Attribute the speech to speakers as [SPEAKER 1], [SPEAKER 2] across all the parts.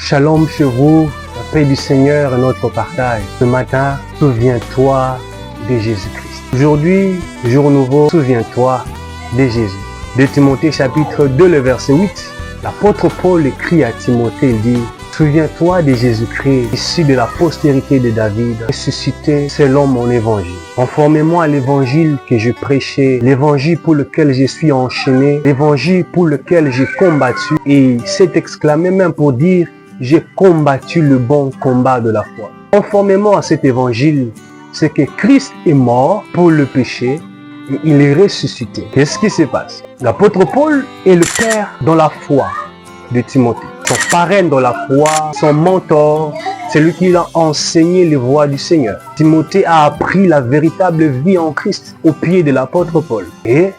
[SPEAKER 1] Shalom chez vous, la paix du Seigneur est notre partage. Ce matin, souviens-toi de Jésus-Christ. Aujourd'hui, jour nouveau, souviens-toi de Jésus. De Timothée chapitre 2, le verset 8, l'apôtre Paul écrit à Timothée, il dit: souviens-toi de Jésus-Christ, issu de la postérité de David, ressuscité selon mon évangile. Conformément à l'évangile que je prêchais, l'évangile pour lequel je suis enchaîné, l'évangile pour lequel j'ai combattu, et il s'est exclamé même pour dire: j'ai combattu le bon combat de la foi. Conformément à cet évangile, c'est que Christ est mort pour le péché et il est ressuscité. Qu'est-ce qui se passe? L'apôtre Paul est le père dans la foi de Timothée, son parrain dans la foi, son mentor, c'est lui qui a enseigné les voies du Seigneur. Timothée a appris la véritable vie en Christ au pied de l'apôtre Paul. Et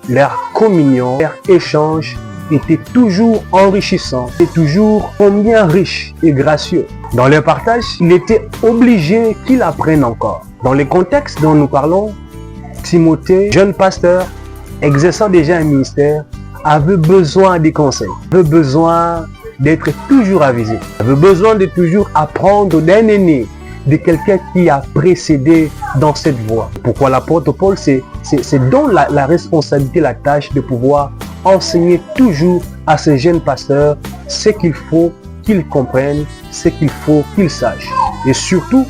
[SPEAKER 1] leur communion, leur échange était toujours enrichissant et toujours combien riche et gracieux. Dans le partage, il était obligé qu'il apprenne encore. Dans le contexte dont nous parlons, Timothée, jeune pasteur, exerçant déjà un ministère, avait besoin des conseils, avait besoin d'être toujours avisé, avait besoin de toujours apprendre d'un aîné, de quelqu'un qui a précédé dans cette voie. Pourquoi l'apôtre Paul, c'est donc la responsabilité, la tâche de pouvoir enseigner toujours à ces jeunes pasteurs ce qu'il faut qu'ils comprennent, ce qu'il faut qu'ils sachent. Et surtout,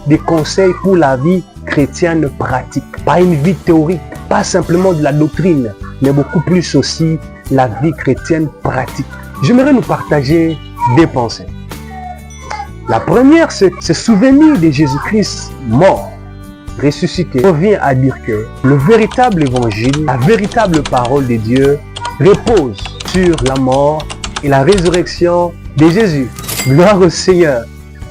[SPEAKER 1] des conseils pour la vie chrétienne pratique. Pas une vie théorique, pas simplement de la doctrine, mais beaucoup plus aussi la vie chrétienne pratique. J'aimerais nous partager des pensées. La première, c'est se souvenir de Jésus-Christ mort, ressuscité. On revient à dire que le véritable évangile, la véritable parole de Dieu repose sur la mort et la résurrection de Jésus. Gloire au Seigneur.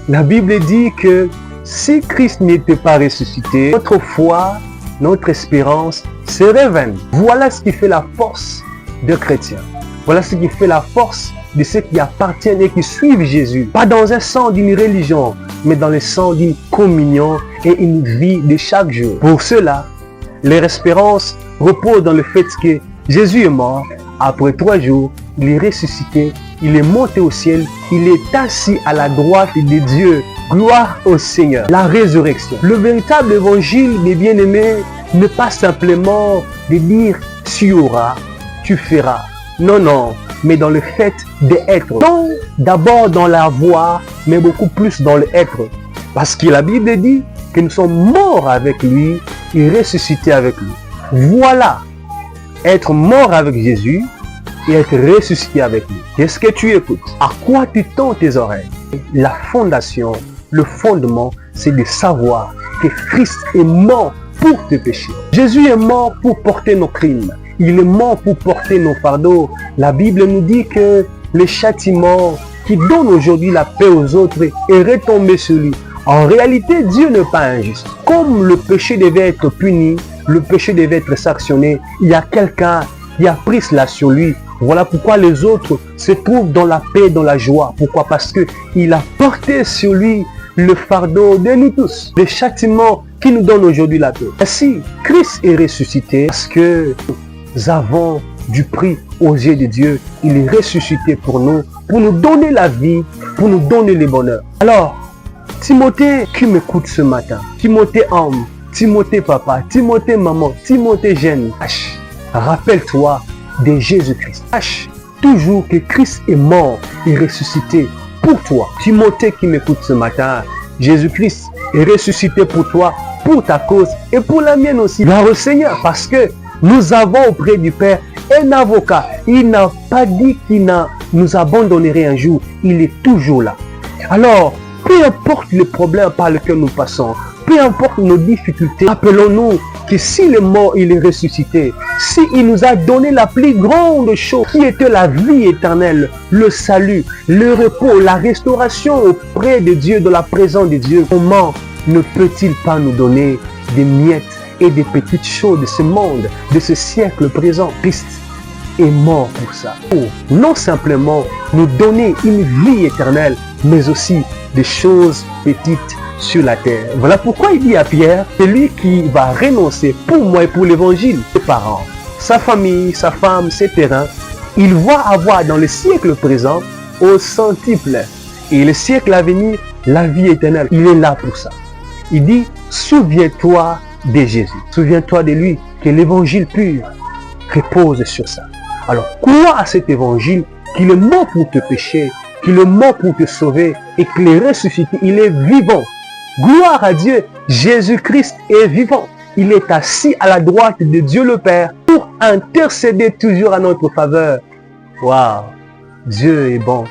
[SPEAKER 1] La Bible dit que si Christ n'était pas ressuscité, notre foi, notre espérance serait vaine. Voilà ce qui fait la force de chrétiens. Voilà ce qui fait la force de ceux qui appartiennent et qui suivent Jésus. Pas dans un sens d'une religion, mais dans le sens d'une communion et une vie de chaque jour. Pour cela, leur espérance repose dans le fait que Jésus est mort. Après 3 jours, il est ressuscité, il est monté au ciel, il est assis à la droite de Dieu. Gloire au Seigneur. La résurrection. Le véritable évangile, mes bien-aimés, n'est pas simplement de dire tu auras, tu feras. Non, non, mais dans le fait d'être. Non, d'abord dans la voix, mais beaucoup plus dans le être. Parce que la Bible dit que nous sommes morts avec lui et ressuscités avec lui. Voilà, être mort avec Jésus et être ressuscité avec lui. Qu'est-ce que tu écoutes? À quoi tu tends tes oreilles? La fondation, le fondement, c'est de savoir que Christ est mort pour tes péchés. Jésus est mort pour porter nos crimes. Il est mort pour porter nos fardeaux. La Bible nous dit que le châtiment qui donne aujourd'hui la paix aux autres est retombé sur lui. En réalité, Dieu n'est pas injuste. Comme le péché devait être puni, le péché devait être sanctionné, il y a quelqu'un qui a pris cela sur lui. Voilà pourquoi les autres se trouvent dans la paix, dans la joie. Pourquoi? Parce qu'il a porté sur lui le fardeau de nous tous, le châtiment qui nous donne aujourd'hui la paix. Ainsi, Christ est ressuscité parce que nous avons du prix aux yeux de Dieu. Il est ressuscité pour nous donner la vie, pour nous donner le bonheur. Alors, Timothée qui m'écoute ce matin, Timothée homme, Timothée papa, Timothée maman, Timothée jeune, rappelle-toi de Jésus-Christ. Sache toujours que Christ est mort et ressuscité pour toi. Timothée qui m'écoute ce matin, Jésus-Christ est ressuscité pour toi, pour ta cause et pour la mienne aussi. Gloire au Seigneur, parce que nous avons auprès du Père un avocat. Il n'a pas dit qu'il nous abandonnerait un jour. Il est toujours là. Alors, peu importe les problèmes par lesquels nous passons, peu importe nos difficultés, rappelons-nous que s'il est mort, il est ressuscité. S'il nous a donné la plus grande chose qui était la vie éternelle, le salut, le repos, la restauration auprès de Dieu, de la présence de Dieu, comment ne peut-il pas nous donner des miettes et des petites choses de ce monde, de ce siècle présent? Christ est mort pour ça. Pour non simplement nous donner une vie éternelle, mais aussi des choses petites sur la terre. Voilà pourquoi il dit à Pierre, celui qui va renoncer pour moi et pour l'évangile, ses parents, sa famille, sa femme, ses terrains, il va avoir dans le siècle présent au centuple et le siècle à venir, la vie éternelle. Il est là pour ça. Il dit, souviens-toi de Jésus. Souviens-toi de lui, que l'évangile pur repose sur ça. Alors, crois à cet évangile, qu'il est mort pour te pécher, qu'il est mort pour te sauver et qu'il est ressuscité. Il est vivant. Gloire à Dieu. Jésus-Christ est vivant. Il est assis à la droite de Dieu le Père pour intercéder toujours à notre faveur. Waouh! Dieu est bon.